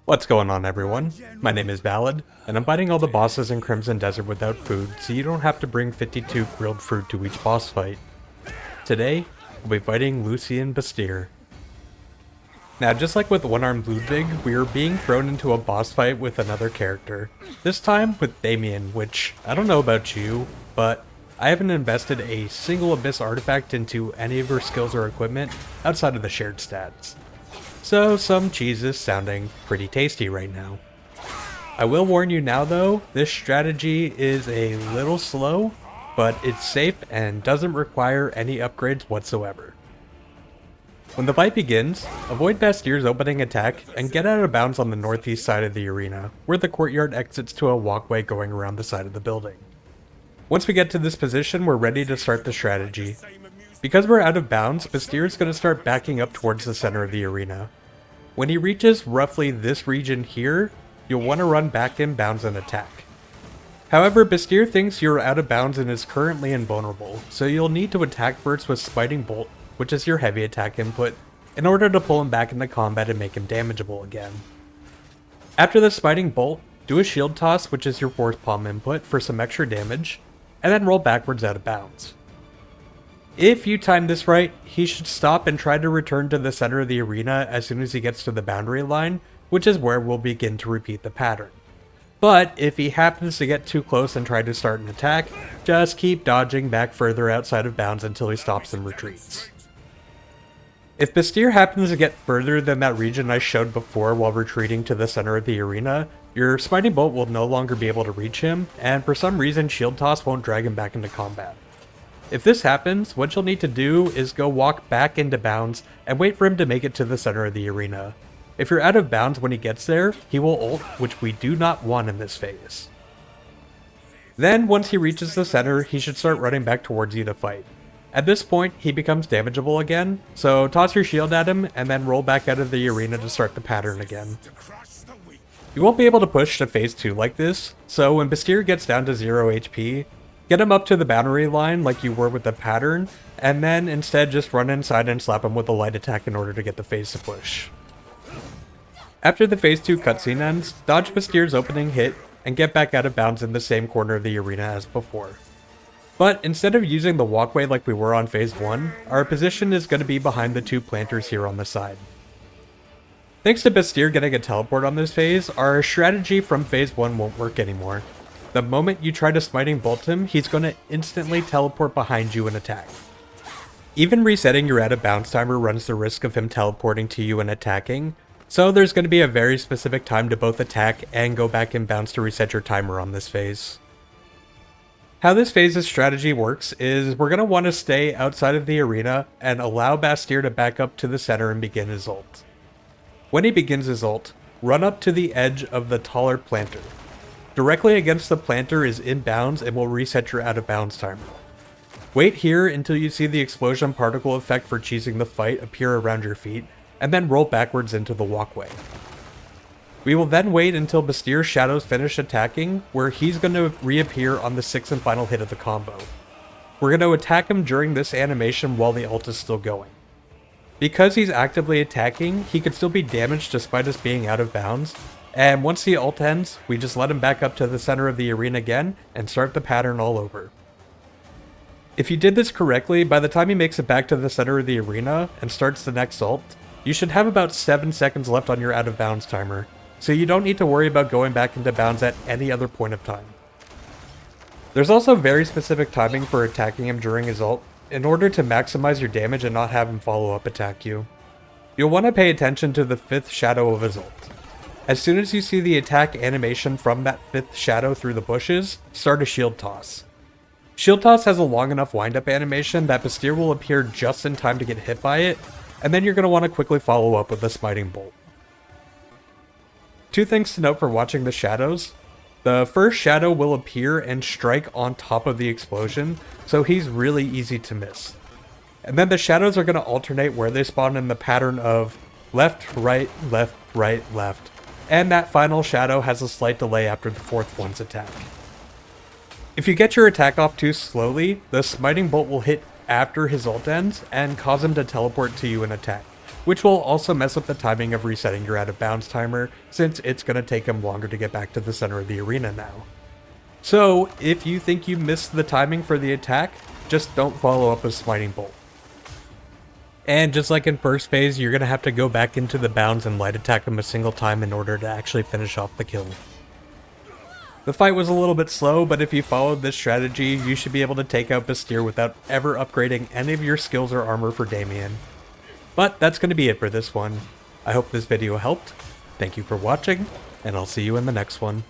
What's going on, everyone? My name is Ballad, and I'm fighting all the bosses in Crimson Desert without food, so you don't have to bring 52 grilled fruit to each boss fight. Today, we'll be fighting Lucian Bastier. Now, just like with One-Armed Ludwig, we are being thrown into a boss fight with another character. This time with Damien, which, I don't know about you, but I haven't invested a single Abyss artifact into any of her skills or equipment outside of the shared stats. So some cheese is sounding pretty tasty right now. I will warn you now though, this strategy is a little slow, but it's safe and doesn't require any upgrades whatsoever. When the fight begins, avoid Bastier's opening attack and get out of bounds on the northeast side of the arena, where the courtyard exits to a walkway going around the side of the building. Once we get to this position, we're ready to start the strategy. Because we're out of bounds, Bastier is going to start backing up towards the center of the arena. When he reaches roughly this region here, you'll want to run back in bounds and attack. However, Bastier thinks you're out of bounds and is currently invulnerable, so you'll need to attack first with Spiting Bolt, which is your heavy attack input, in order to pull him back into combat and make him damageable again. After the Spiting Bolt, do a shield toss, which is your force palm input, for some extra damage, and then roll backwards out of bounds. If you time this right, he should stop and try to return to the center of the arena as soon as he gets to the boundary line, which is where we'll begin to repeat the pattern. But if he happens to get too close and try to start an attack, just keep dodging back further outside of bounds until he stops and retreats. If Bastier happens to get further than that region I showed before while retreating to the center of the arena, your Spiting Bolt will no longer be able to reach him, and for some reason Shield Toss won't drag him back into combat. If this happens, what you'll need to do is go walk back into bounds and wait for him to make it to the center of the arena. If you're out of bounds when he gets there, he will ult, which we do not want in this phase. Then, once he reaches the center, he should start running back towards you to fight. At this point, he becomes damageable again, so toss your shield at him and then roll back out of the arena to start the pattern again. You won't be able to push to phase 2 like this, so when Bastier gets down to 0 HP, get him up to the boundary line like you were with the pattern, and then instead just run inside and slap him with a light attack in order to get the phase to push. After the phase 2 cutscene ends, dodge Bastier's opening hit and get back out of bounds in the same corner of the arena as before. But instead of using the walkway like we were on phase 1, our position is going to be behind the 2 planters here on the side. Thanks to Bastier getting a teleport on this phase, our strategy from phase 1 won't work anymore. The moment you try to Smiting Bolt him, he's going to instantly teleport behind you and attack. Even resetting your out of bounds timer runs the risk of him teleporting to you and attacking, so there's going to be a very specific time to both attack and go back in bounds to reset your timer on this phase. How this phase's strategy works is we're going to want to stay outside of the arena and allow Bastier to back up to the center and begin his ult. When he begins his ult, run up to the edge of the taller planter. Directly against the planter is in bounds and will reset your out of bounds timer. Wait here until you see the explosion particle effect for cheesing the fight appear around your feet, and then roll backwards into the walkway. We will then wait until Bastier's shadows finish attacking, where he's going to reappear on the 6th and final hit of the combo. We're going to attack him during this animation while the ult is still going. Because he's actively attacking, he could still be damaged despite us being out of bounds, and once the ult ends, we just let him back up to the center of the arena again and start the pattern all over. If you did this correctly, by the time he makes it back to the center of the arena and starts the next ult, you should have about 7 seconds left on your out of bounds timer, so you don't need to worry about going back into bounds at any other point of time. There's also very specific timing for attacking him during his ult, in order to maximize your damage and not have him follow up attack you. You'll want to pay attention to the 5th shadow of his ult. As soon as you see the attack animation from that 5th shadow through the bushes, start a shield toss. Shield toss has a long enough windup animation that Bastier will appear just in time to get hit by it, and then you're going to want to quickly follow up with a Smiting Bolt. 2 things to note for watching the shadows. The first shadow will appear and strike on top of the explosion, so he's really easy to miss. And then the shadows are going to alternate where they spawn in the pattern of left, right, left, left. And that final shadow has a slight delay after the 4th one's attack. If you get your attack off too slowly, the Smiting Bolt will hit after his ult ends and cause him to teleport to you and attack. which will also mess up the timing of resetting your out of bounds timer, since it's going to take him longer to get back to the center of the arena now. So, if you think you missed the timing for the attack, just don't follow up with Smiting Bolt. And just like in first phase, you're going to have to go back into the bounds and light attack him a single time in order to actually finish off the kill. The fight was a little bit slow, but if you followed this strategy, you should be able to take out Bastier without ever upgrading any of your skills or armor for Damien. But that's going to be it for this one. I hope this video helped. Thank you for watching, and I'll see you in the next one.